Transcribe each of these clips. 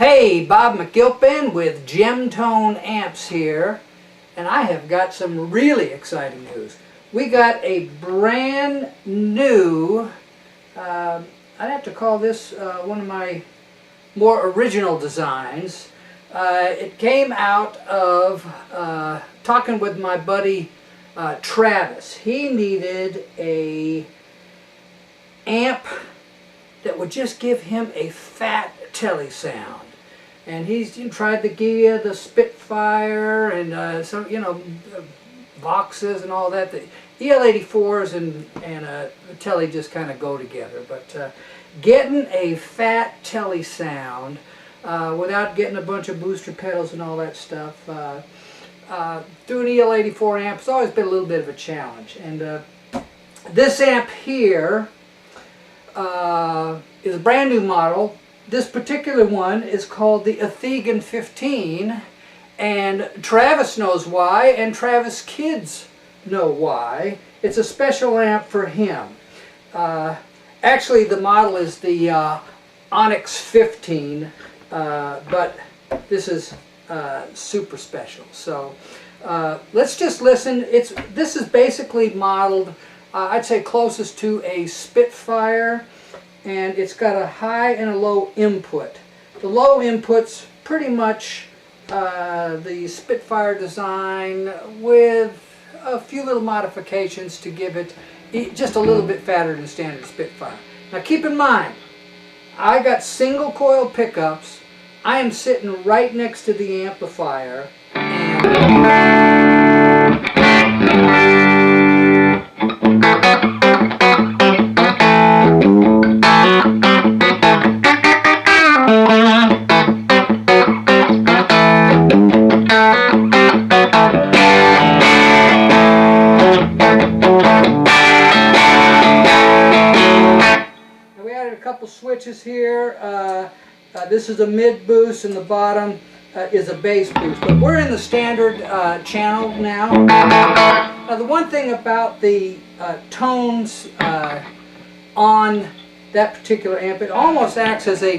Hey, Bob McGilpin with GEMTONE amps here, and I have got some really exciting news. We got a brand new, I'd have to call this one of my more original designs. It came out of talking with my buddy Travis. He needed a amp that would just give him a FAT Tele sound. And he's tried the Ghia, the Spitfire, and some, boxes and all that. The EL84s and the Tele just kind of go together. But getting a FAT Tele sound without getting a bunch of booster pedals and all that stuff through an EL84 amp has always been a little bit of a challenge. And this amp here is a brand new model. This particular one is called the ATHEGAN 15, and Travis knows why, and Travis' kids know why. It's a special amp for him. Actually, the model is the On-X15, but this is super special. So let's just listen. This is basically modeled, I'd say, closest to a Spitfire. And it's got a high and a low input. The low input's pretty much the Spitfire design with a few little modifications to give it just a little bit fatter than standard Spitfire. Now keep in mind, I got single coil pickups. I am sitting right next to the amplifier, and switches here. This is a mid boost, and the bottom is a bass boost. But we're in the standard channel now. Now the one thing about the tones on that particular amp, it almost acts as a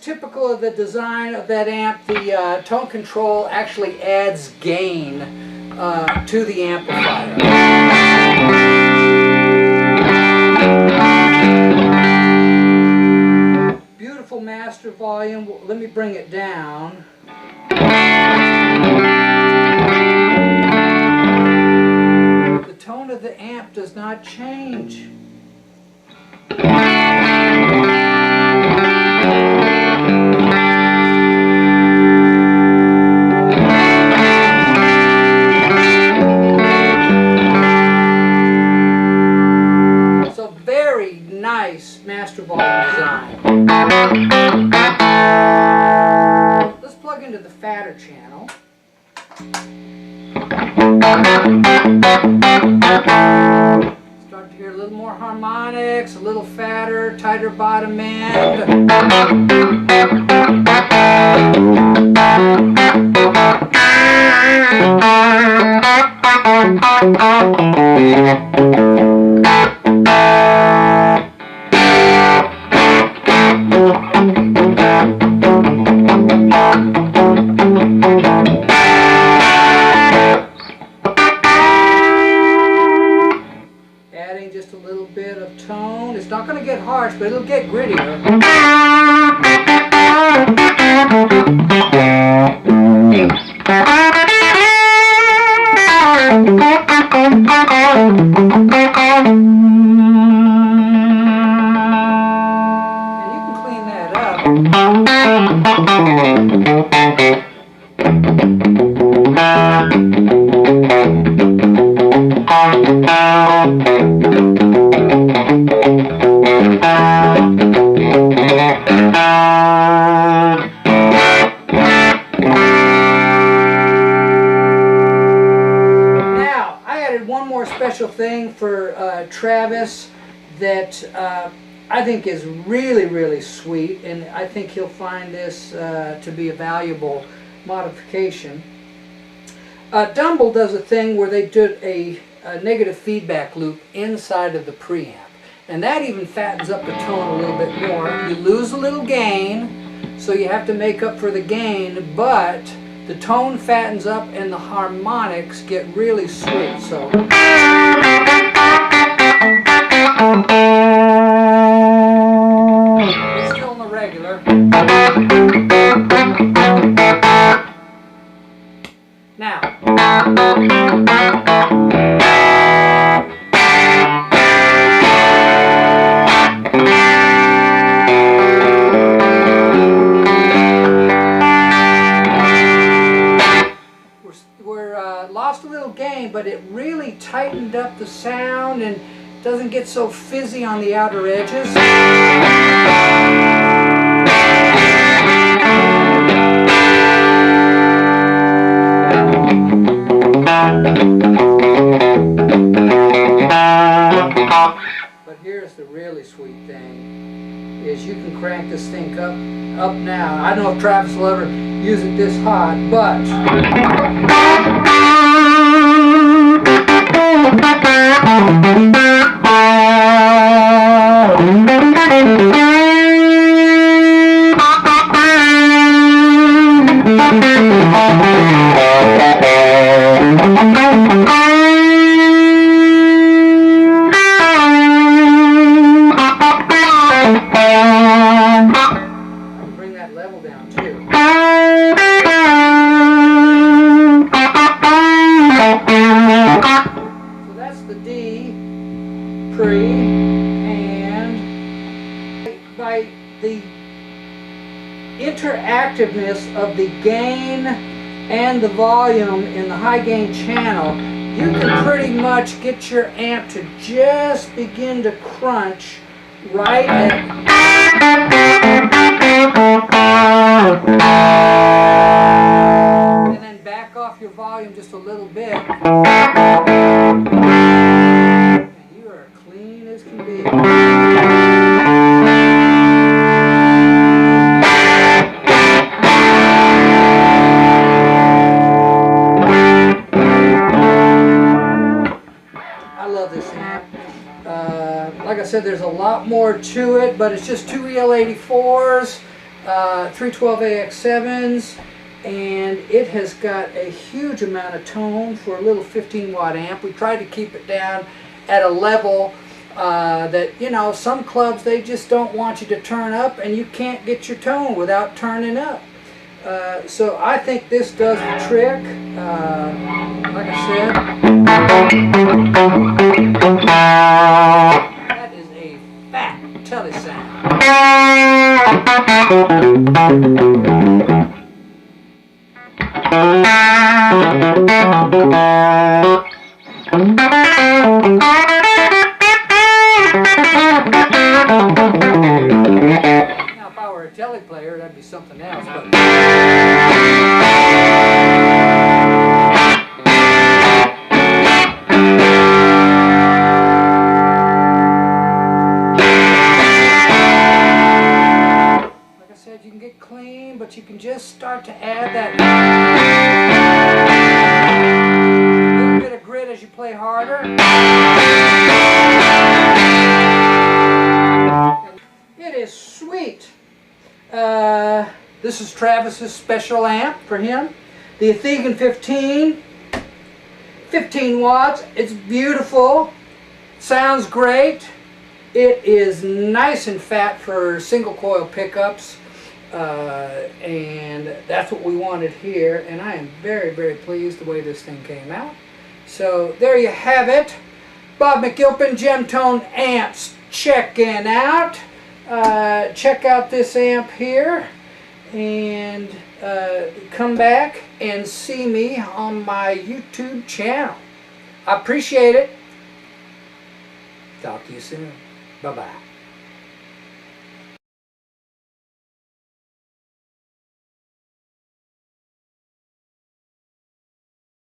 typical of the design of that amp. The tone control actually adds gain to the amplifier. Beautiful master volume. Let me bring it down. The tone of the amp does not change. Nice master volume design. Let's plug into the fatter channel. Start to hear a little more harmonics, a little fatter, tighter bottom end. Adding just a little bit of tone. It's not going to get harsh, but it'll get grittier. And you can clean that up. Now, I added one more special thing for Travis that I think is really, really sweet, and I think he'll find this to be a valuable modification. Dumble does a thing where they did a negative feedback loop inside of the preamp, and that even fattens up the tone a little bit more. You lose a little gain, so you have to make up for the gain, but the tone fattens up and the harmonics get really sweet. So it's still in the regular. Now, we're lost a little gain, but it really tightened up the sound and doesn't get so fizzy on the outer edges. But here's the really sweet thing, is you can crank this thing up now. I don't know if Travis will ever use it this hot, but by the interactiveness of the gain and the volume in the high gain channel, you can pretty much get your amp to just begin to crunch right at and then back off your volume just a little bit. And you are clean as can be. Like I said, there's a lot more to it, but it's just two EL84s, 312AX7s, and it has got a huge amount of tone for a little 15-watt amp. We tried to keep it down at a level that, you know, some clubs, they just don't want you to turn up, and you can't get your tone without turning up. So I think this does the trick. Like I said, that is a FAT Tele sound. Now if I were a Tele player, that'd be something else, but you can get clean, but you can just start to add that little bit of grit as you play harder. It is sweet. This is Travis's special amp for him. The ATHEGAN 15 watts. It's beautiful. Sounds great. It is nice and fat for single coil pickups. And that's what we wanted here, and I am very, very pleased the way this thing came out. So there you have it. Bob McGilpin, GEMTONE amps checking out. Check out this amp here, and come back and see me on my YouTube channel. I appreciate it. Talk to you soon. Bye-bye.